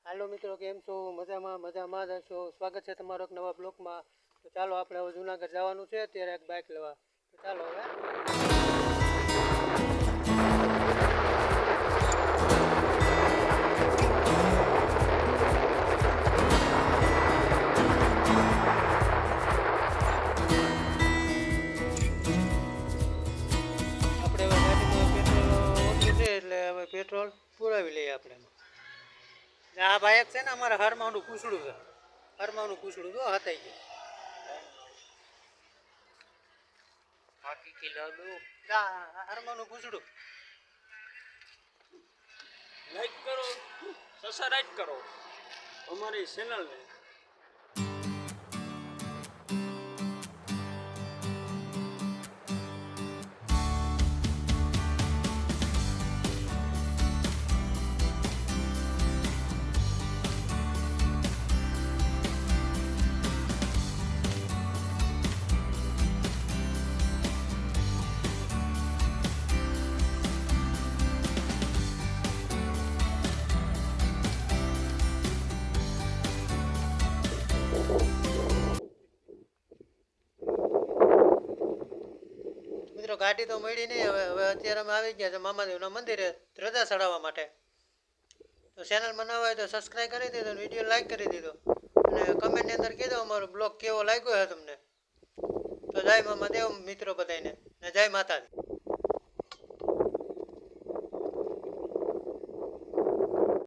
હાલો મિત્રો, કેમ છો? મજામાં જ હશો. સ્વાગત છે તમારો એક નવા બ્લોગમાં. તો ચાલો આપણે હવે જુનાગઢ જવાનું છે, અત્યારે એક બાઇક લેવા. તો ચાલો હવે આપણે હવે ગાડીમાં પેટ્રોલ ઓછું છે, એટલે હવે પેટ્રોલ પુરાવી લઈએ આપણે. આ બાઇક છે ને અમારે હરમાનું પૂછડું છે. હરમાનું પૂછડું તો હતાઈ ગયું. બાકી કિલો હરમાનું પૂછડું લાઈક કરો, સબસ્ક્રાઇબ કરો અમારી ચેનલને. મિત્રો ગાડી તો મળી નહીં. હવે અત્યારે અમે આવી ગયા છે મામાદેવના મંદિરે ધ્વજા ચડાવવા માટે. તો ચેનલમાં નવા હોય તો સબસ્ક્રાઈબ કરી દીધો, વિડીયો લાઈક કરી દીધો અને કમેન્ટની અંદર કીધો અમારો બ્લોગ કેવો લાગ્યો છે તમને. તો જય મામાદેવ મિત્રો બધાને, ને જય માતાજી.